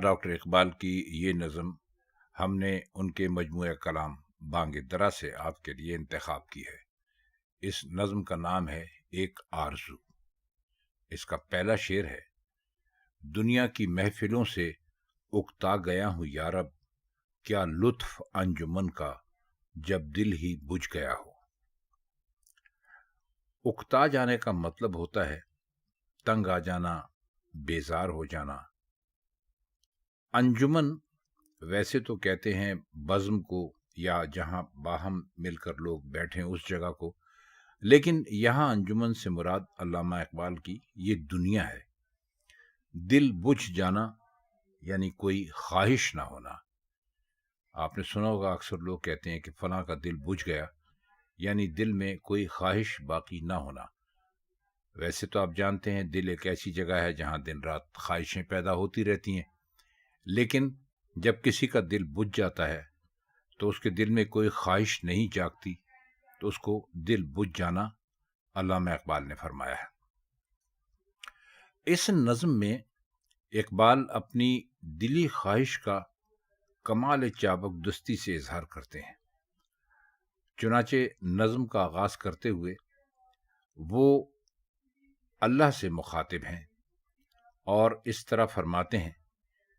Doctor Iqbal کی یہ نظم ہم نے ان کے مجموعہ کلام بانگ درا سے آپ کے لیے انتخاب کی ہے۔ اس نظم کا نام ہے ایک آرزو۔ اس کا پہلا شعر ہے: دنیا کی محفلوں سے اکتا گیا ہوں یارب، کیا لطف انجمن کا جب دل ہی بجھ گیا ہو۔ اکتا جانے کا مطلب ہوتا ہے تنگ آ جانا، بیزار ہو جانا۔ انجمن ویسے تو کہتے ہیں بزم کو، یا جہاں باہم مل کر لوگ بیٹھیں اس جگہ کو، لیکن یہاں انجمن سے مراد علامہ اقبال کی یہ دنیا ہے۔ دل بجھ جانا یعنی کوئی خواہش نہ ہونا۔ آپ نے سنا ہوگا اکثر لوگ کہتے ہیں کہ فلاں کا دل بجھ گیا، یعنی دل میں کوئی خواہش باقی نہ ہونا۔ ویسے تو آپ جانتے ہیں دل ایک ایسی جگہ ہے جہاں دن رات خواہشیں پیدا ہوتی رہتی ہیں، لیکن جب کسی کا دل بجھ جاتا ہے تو اس کے دل میں کوئی خواہش نہیں جاگتی، تو اس کو دل بجھ جانا علامہ اقبال نے فرمایا ہے۔ اس نظم میں اقبال اپنی دلی خواہش کا کمال چابک دستی سے اظہار کرتے ہیں۔ چنانچہ نظم کا آغاز کرتے ہوئے وہ اللہ سے مخاطب ہیں اور اس طرح فرماتے ہیں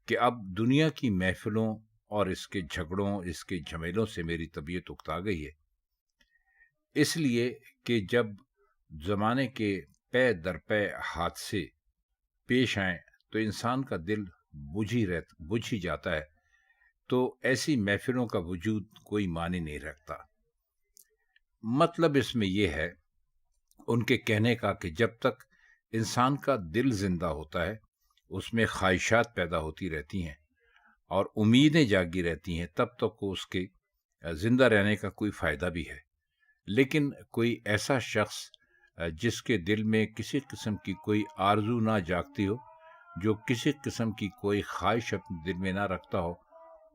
کہ اب دنیا کی محفلوں اور اس کے جھگڑوں، اس کے جھمیلوں سے میری طبیعت اکتا گئی ہے، اس لیے کہ جب زمانے کے پے در پے حادثے پیش آئیں تو انسان کا دل بجھ ہی جاتا ہے، تو ایسی محفلوں کا وجود کوئی معنی نہیں رکھتا۔ مطلب اس میں یہ ہے ان کے کہنے کا کہ جب تک انسان کا دل زندہ ہوتا ہے، اس میں خواہشات پیدا ہوتی رہتی ہیں اور امیدیں جاگی رہتی ہیں، تب تک کو اس کے زندہ رہنے کا کوئی فائدہ بھی ہے۔ لیکن کوئی ایسا شخص جس کے دل میں کسی قسم کی کوئی آرزو نہ جاگتی ہو، جو کسی قسم کی کوئی خواہش اپنے دل میں نہ رکھتا ہو،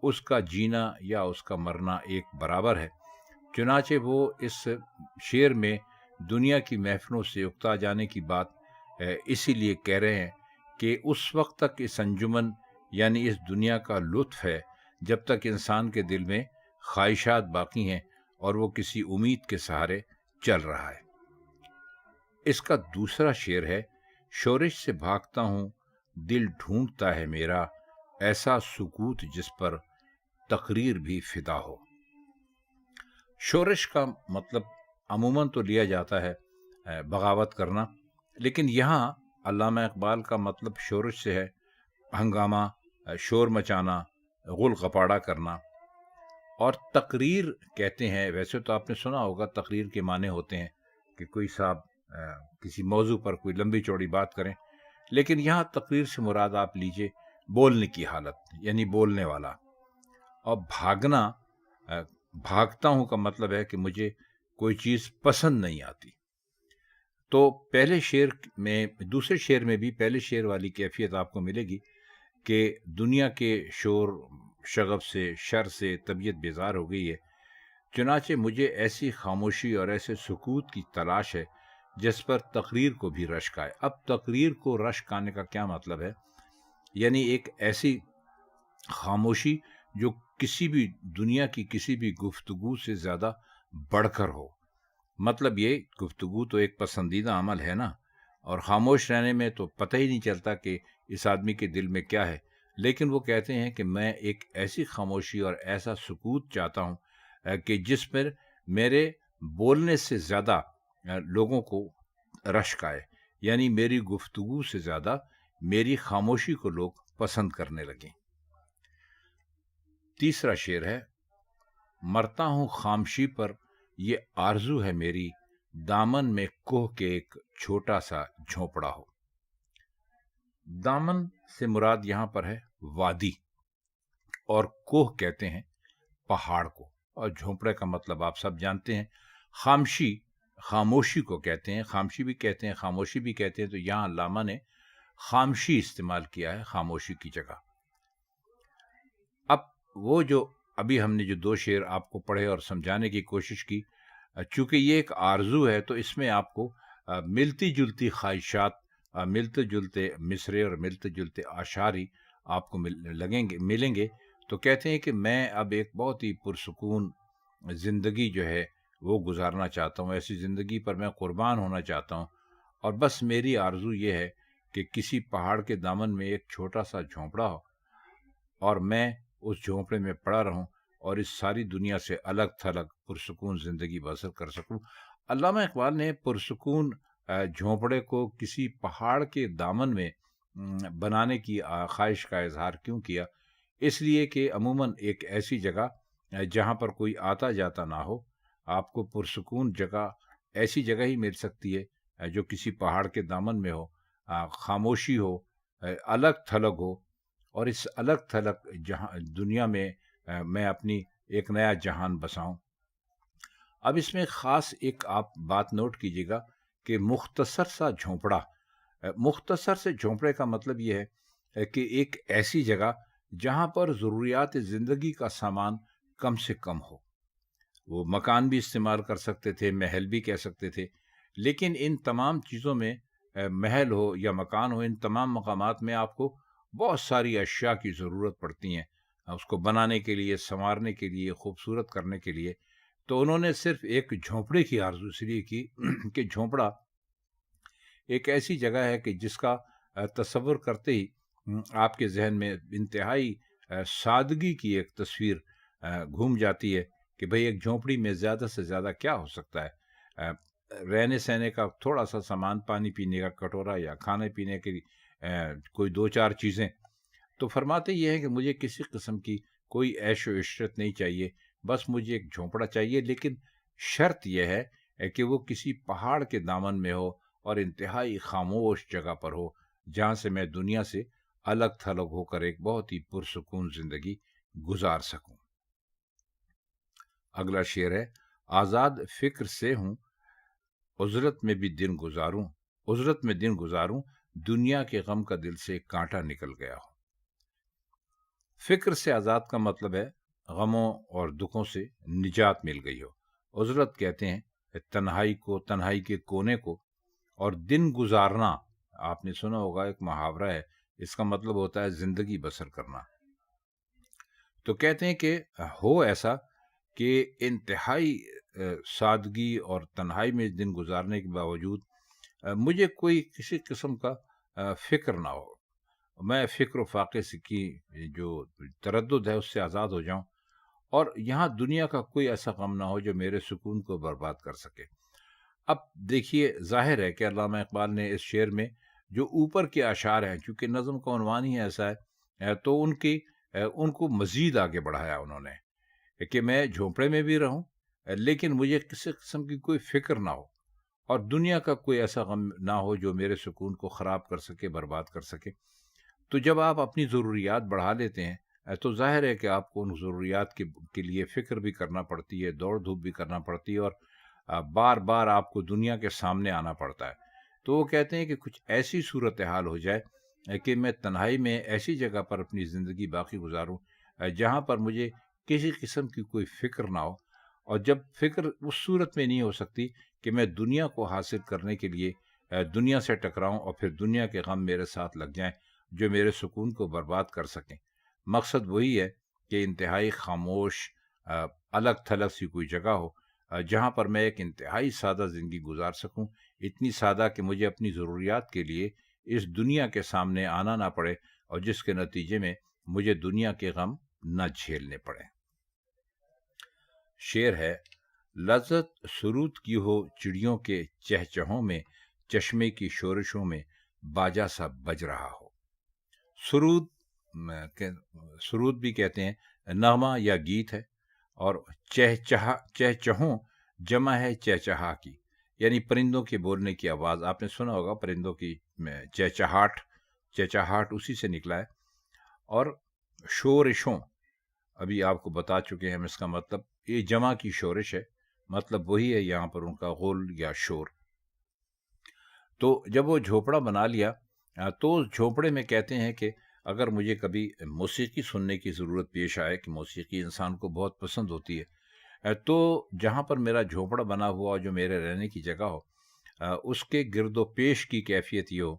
اس کا جینا یا اس کا مرنا ایک برابر ہے۔ چنانچہ وہ اس شعر میں دنیا کی محفلوں سے اکتا جانے کی بات اسی لیے کہہ رہے ہیں کہ اس وقت تک اس انجمن یعنی اس دنیا کا لطف ہے جب تک انسان کے دل میں خواہشات باقی ہیں اور وہ کسی امید کے سہارے چل رہا ہے۔ اس کا دوسرا شعر ہے: شورش سے بھاگتا ہوں دل ڈھونڈتا ہے میرا، ایسا سکوت جس پر تقریر بھی فدا ہو۔ شورش کا مطلب عموماً تو لیا جاتا ہے بغاوت کرنا، لیکن یہاں علامہ اقبال کا مطلب شورش سے ہے ہنگامہ، شور مچانا، غل غپاڑہ کرنا۔ اور تقریر کہتے ہیں، ویسے تو آپ نے سنا ہوگا تقریر کے معنی ہوتے ہیں کہ کوئی صاحب کسی موضوع پر کوئی لمبی چوڑی بات کریں، لیکن یہاں تقریر سے مراد آپ لیجئے بولنے کی حالت، یعنی بولنے والا۔ اور بھاگنا، بھاگتا ہوں کا مطلب ہے کہ مجھے کوئی چیز پسند نہیں آتی۔ تو پہلے شعر میں، دوسرے شعر میں بھی پہلے شعر والی کیفیت آپ کو ملے گی کہ دنیا کے شور شغب سے، شر سے طبیعت بیزار ہو گئی ہے، چنانچہ مجھے ایسی خاموشی اور ایسے سکوت کی تلاش ہے جس پر تقریر کو بھی رشک آئے۔ اب تقریر کو رشک آنے کا کیا مطلب ہے؟ یعنی ایک ایسی خاموشی جو کسی بھی دنیا کی کسی بھی گفتگو سے زیادہ بڑھ کر ہو۔ مطلب یہ گفتگو تو ایک پسندیدہ عمل ہے نا، اور خاموش رہنے میں تو پتہ ہی نہیں چلتا کہ اس آدمی کے دل میں کیا ہے، لیکن وہ کہتے ہیں کہ میں ایک ایسی خاموشی اور ایسا سکوت چاہتا ہوں کہ جس پر میرے بولنے سے زیادہ لوگوں کو رشک آئے، یعنی میری گفتگو سے زیادہ میری خاموشی کو لوگ پسند کرنے لگیں۔ تیسرا شعر ہے: مرتا ہوں خاموشی پر یہ آرزو ہے میری، دامن میں کوہ کے ایک چھوٹا سا جھونپڑا ہو۔ دامن سے مراد یہاں پر ہے وادی، اور کوہ کہتے ہیں پہاڑ کو، اور جھونپڑے کا مطلب آپ سب جانتے ہیں۔ خاموشی، خاموشی کو کہتے ہیں، خاموشی بھی کہتے ہیں، خاموشی بھی کہتے ہیں، تو یہاں علامہ نے خاموشی استعمال کیا ہے خاموشی کی جگہ۔ اب وہ جو ابھی ہم نے جو دو شعر آپ کو پڑھے اور سمجھانے کی کوشش کی، چونکہ یہ ایک آرزو ہے تو اس میں آپ کو ملتی جلتی خواہشات، ملتے جلتے مصرے اور ملتے جلتے اشعاری آپ کو ملیں گے تو کہتے ہیں کہ میں اب ایک بہت ہی پرسکون زندگی جو ہے وہ گزارنا چاہتا ہوں، ایسی زندگی پر میں قربان ہونا چاہتا ہوں، اور بس میری آرزو یہ ہے کہ کسی پہاڑ کے دامن میں ایک چھوٹا سا جھونپڑا ہو اور میں اس جھونپڑے میں پڑا رہوں اور اس ساری دنیا سے الگ تھلگ پرسکون زندگی بسر کر سکوں۔ علامہ اقبال نے پرسکون جھونپڑے کو کسی پہاڑ کے دامن میں بنانے کی خواہش کا اظہار کیوں کیا؟ اس لیے کہ عموماً ایک ایسی جگہ جہاں پر کوئی آتا جاتا نہ ہو، آپ کو پرسکون جگہ ایسی جگہ ہی مل سکتی ہے جو کسی پہاڑ کے دامن میں ہو، خاموشی ہو، الگ تھلگ ہو، اور اس الگ تھلگ جہاں دنیا میں میں اپنی ایک نیا جہان بساؤں۔ اب اس میں خاص ایک آپ بات نوٹ کیجیے گا کہ مختصر سا جھونپڑا، مختصر سے جھونپڑے کا مطلب یہ ہے کہ ایک ایسی جگہ جہاں پر ضروریات زندگی کا سامان کم سے کم ہو۔ وہ مکان بھی استعمال کر سکتے تھے، محل بھی کہہ سکتے تھے، لیکن ان تمام چیزوں میں محل ہو یا مکان ہو، ان تمام مقامات میں آپ کو بہت ساری اشیاء کی ضرورت پڑتی ہیں اس کو بنانے کے لیے، سنوارنے کے لیے، خوبصورت کرنے کے لیے۔ تو انہوں نے صرف ایک جھونپڑے کی آرزو اس لیے کی کہ جھونپڑا ایک ایسی جگہ ہے کہ جس کا تصور کرتے ہی آپ کے ذہن میں انتہائی سادگی کی ایک تصویر گھوم جاتی ہے کہ بھئی ایک جھونپڑی میں زیادہ سے زیادہ کیا ہو سکتا ہے، رہنے سہنے کا تھوڑا سا سامان، پانی پینے کا کٹورا یا کھانے پینے کی کوئی دو چار چیزیں۔ تو فرماتے یہ ہے کہ مجھے کسی قسم کی کوئی عیش و عشرت نہیں چاہیے، بس مجھے ایک جھونپڑا چاہیے، لیکن شرط یہ ہے کہ وہ کسی پہاڑ کے دامن میں ہو اور انتہائی خاموش جگہ پر ہو، جہاں سے میں دنیا سے الگ تھلگ ہو کر ایک بہت ہی پرسکون زندگی گزار سکوں۔ اگلا شعر ہے، آزاد فکر سے ہوں عزلت میں بھی دن گزاروں، عزلت میں دن گزاروں، دنیا کے غم کا دل سے کانٹا نکل گیا ہو۔ فکر سے آزاد کا مطلب ہے غموں اور دکھوں سے نجات مل گئی ہو۔ عزلت کہتے ہیں تنہائی کو، تنہائی کے کونے کو، اور دن گزارنا آپ نے سنا ہوگا، ایک محاورہ ہے، اس کا مطلب ہوتا ہے زندگی بسر کرنا۔ تو کہتے ہیں کہ ہو ایسا کہ انتہائی سادگی اور تنہائی میں دن گزارنے کے باوجود مجھے کوئی کسی قسم کا فکر نہ ہو، میں فکر و فاقے سے کی جو تردد ہے اس سے آزاد ہو جاؤں، اور یہاں دنیا کا کوئی ایسا غم نہ ہو جو میرے سکون کو برباد کر سکے۔ اب دیکھیے، ظاہر ہے کہ علامہ اقبال نے اس شعر میں جو اوپر کے اشعار ہیں، چونکہ نظم کا عنوان ہی ایسا ہے، تو ان کو مزید آگے بڑھایا انہوں نے کہ میں جھونپڑے میں بھی رہوں، لیکن مجھے کسی قسم کی کوئی فکر نہ ہو، اور دنیا کا کوئی ایسا غم نہ ہو جو میرے سکون کو خراب کر سکے، برباد کر سکے۔ تو جب آپ اپنی ضروریات بڑھا لیتے ہیں تو ظاہر ہے کہ آپ کو ان ضروریات کے لیے فکر بھی کرنا پڑتی ہے، دوڑ دھوپ بھی کرنا پڑتی ہے، اور بار بار آپ کو دنیا کے سامنے آنا پڑتا ہے۔ تو وہ کہتے ہیں کہ کچھ ایسی صورتحال ہو جائے کہ میں تنہائی میں ایسی جگہ پر اپنی زندگی باقی گزاروں جہاں پر مجھے کسی قسم کی کوئی فکر نہ ہو، اور جب فکر اس صورت میں نہیں ہو سکتی کہ میں دنیا کو حاصل کرنے کے لیے دنیا سے ٹکراؤں اور پھر دنیا کے غم میرے ساتھ لگ جائیں جو میرے سکون کو برباد کر سکیں۔ مقصد وہی ہے کہ انتہائی خاموش الگ تھلگ سی کوئی جگہ ہو جہاں پر میں ایک انتہائی سادہ زندگی گزار سکوں، اتنی سادہ کہ مجھے اپنی ضروریات کے لیے اس دنیا کے سامنے آنا نہ پڑے، اور جس کے نتیجے میں مجھے دنیا کے غم نہ جھیلنے پڑے۔ شعر ہے، لذت سرود کی ہو چڑیوں کے چہچہوں میں، چشمے کی شورشوں میں باجا سا بج رہا ہو۔ سرود بھی کہتے ہیں نغمہ یا گیت ہے، اور چہچہوں جمع ہے چہچہا کی، یعنی پرندوں کے بولنے کی آواز۔ آپ نے سنا ہوگا پرندوں کی چہچہاٹ اسی سے نکلا ہے۔ اور شورشوں ابھی آپ کو بتا چکے ہیں ہم، اس کا مطلب یہ جمع کی شورش ہے، مطلب وہی ہے یہاں پر ان کا غول یا شور۔ تو جب وہ جھونپڑا بنا لیا تو اس جھونپڑے میں کہتے ہیں کہ اگر مجھے کبھی موسیقی سننے کی ضرورت پیش آئے، کہ موسیقی انسان کو بہت پسند ہوتی ہے، تو جہاں پر میرا جھونپڑا بنا ہوا جو میرے رہنے کی جگہ ہو، اس کے گرد و پیش کی کیفیت یہ ہو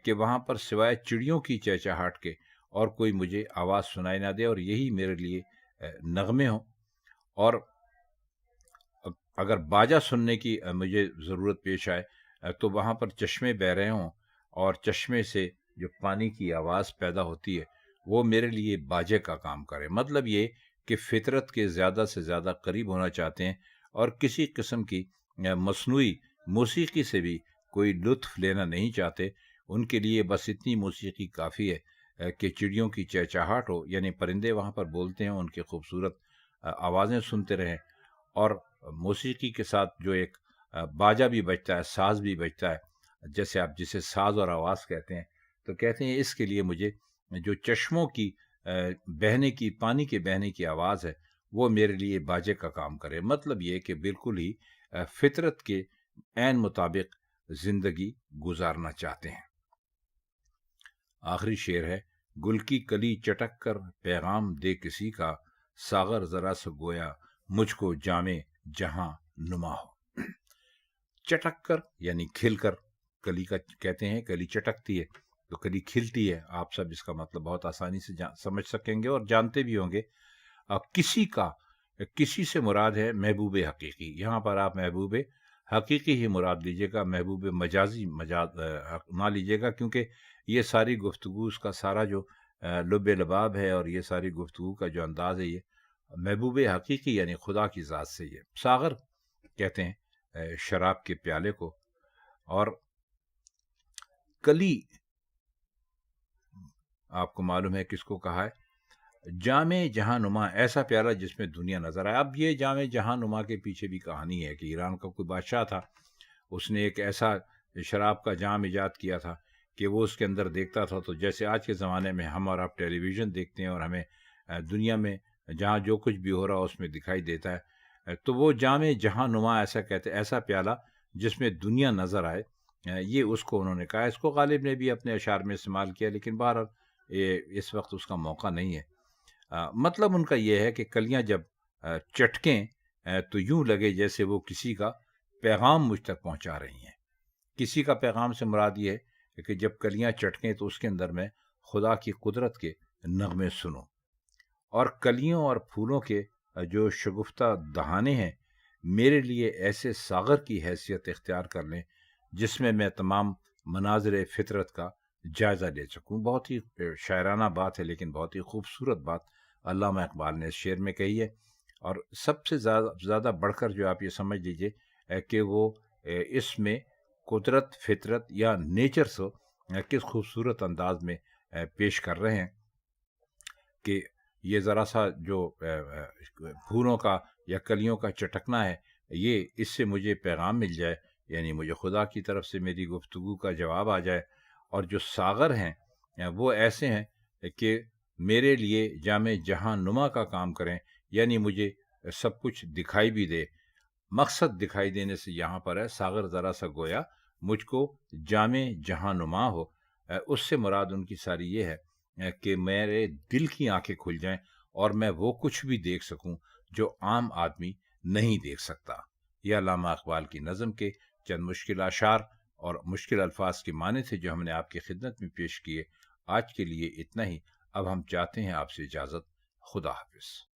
کہ وہاں پر سوائے چڑیوں کی چہچہاٹ کے اور کوئی مجھے آواز سنائی نہ دے اور یہی میرے لیے نغمے ہوں، اور اگر باجا سننے کی مجھے ضرورت پیش آئے تو وہاں پر چشمے بہہ رہے ہوں اور چشمے سے جو پانی کی آواز پیدا ہوتی ہے وہ میرے لیے باجے کا کام کرے۔ مطلب یہ کہ فطرت کے زیادہ سے زیادہ قریب ہونا چاہتے ہیں اور کسی قسم کی مصنوعی موسیقی سے بھی کوئی لطف لینا نہیں چاہتے۔ ان کے لیے بس اتنی موسیقی کافی ہے کہ چڑیوں کی چہچہاٹ ہو، یعنی پرندے وہاں پر بولتے ہیں، ان کی خوبصورت آوازیں سنتے رہیں، اور موسیقی کے ساتھ جو ایک باجا بھی بجتا ہے، ساز بھی بجتا ہے، جیسے آپ جسے ساز اور آواز کہتے ہیں، تو کہتے ہیں اس کے لیے مجھے جو چشموں کی بہنے کی، پانی کے بہنے کی آواز ہے وہ میرے لیے باجے کا کام کرے۔ مطلب یہ کہ بالکل ہی فطرت کے عین مطابق زندگی گزارنا چاہتے ہیں۔ آخری شعر ہے، گل کی کلی چٹک کر پیغام دے کسی کا، ساغر ذرا سا گویا مجھ کو جامے جہاں نما ہو۔ چٹک کر یعنی کھل کر، کلی کا کہتے ہیں کلی چٹکتی ہے تو کلی کھلتی ہے، آپ سب اس کا مطلب بہت آسانی سے سمجھ سکیں گے اور جانتے بھی ہوں گے۔ کسی کا، کسی سے مراد ہے محبوب حقیقی، یہاں پر آپ محبوب حقیقی ہی مراد لیجئے گا، محبوب مجازی نہ لیجئے گا، کیونکہ یہ ساری گفتگو، اس کا سارا جو لب لباب ہے اور یہ ساری گفتگو کا جو انداز ہے، یہ محبوب حقیقی یعنی خدا کی ذات سے یہ ساغر کہتے ہیں شراب کے پیالے کو، اور کلی آپ کو معلوم ہے کس کو کہا ہے، جامع جہاں نما، ایسا پیالہ جس میں دنیا نظر آئے۔ اب یہ جامع جہاں نما کے پیچھے بھی کہانی ہے کہ ایران کا کوئی بادشاہ تھا، اس نے ایک ایسا شراب کا جام ایجاد کیا تھا کہ وہ اس کے اندر دیکھتا تھا تو جیسے آج کے زمانے میں ہم اور آپ ٹیلی ویژن دیکھتے ہیں اور ہمیں دنیا میں جہاں جو کچھ بھی ہو رہا اس میں دکھائی دیتا ہے، تو وہ جامع جہاں نما ایسا کہتے، ایسا پیالہ جس میں دنیا نظر آئے، یہ اس کو انہوں نے کہا۔ اس کو غالب نے بھی اپنے اشعار میں استعمال کیا، لیکن بہرحال اس وقت اس کا موقع نہیں ہے۔ مطلب ان کا یہ ہے کہ کلیاں جب چٹکیں تو یوں لگے جیسے وہ کسی کا پیغام مجھ تک پہنچا رہی ہیں۔ کسی کا پیغام سے مراد یہ ہے کہ جب کلیاں چٹکیں تو اس کے اندر میں خدا کی قدرت کے نغمے سنوں، اور کلیوں اور پھولوں کے جو شگفتہ دہانے ہیں میرے لیے ایسے ساغر کی حیثیت اختیار کر لیں جس میں میں تمام مناظر فطرت کا جائزہ لے سکوں۔ بہت ہی شاعرانہ بات ہے، لیکن بہت ہی خوبصورت بات علامہ اقبال نے اس شعر میں کہی ہے، اور سب سے زیادہ بڑھ کر جو آپ یہ سمجھ لیجئے کہ وہ اس میں قدرت، فطرت یا نیچر سے کس خوبصورت انداز میں پیش کر رہے ہیں کہ یہ ذرا سا جو پھولوں کا یا کلیوں کا چٹکنا ہے، یہ اس سے مجھے پیغام مل جائے، یعنی مجھے خدا کی طرف سے میری گفتگو کا جواب آ جائے، اور جو ساغر ہیں وہ ایسے ہیں کہ میرے لیے جامع جہاں نما کا کام کریں، یعنی مجھے سب کچھ دکھائی بھی دے۔ مقصد دکھائی دینے سے یہاں پر ہے ساغر ذرا سا گویا مجھ کو جامع جہاں نما ہو، اس سے مراد ان کی ساری یہ ہے کہ میرے دل کی آنکھیں کھل جائیں اور میں وہ کچھ بھی دیکھ سکوں جو عام آدمی نہیں دیکھ سکتا۔ یہ علامہ اقبال کی نظم کے چند مشکل اشعار اور مشکل الفاظ کے معنی تھے جو ہم نے آپ کی خدمت میں پیش کیے۔ آج کے لیے اتنا ہی، اب ہم چاہتے ہیں آپ سے اجازت۔ خدا حافظ۔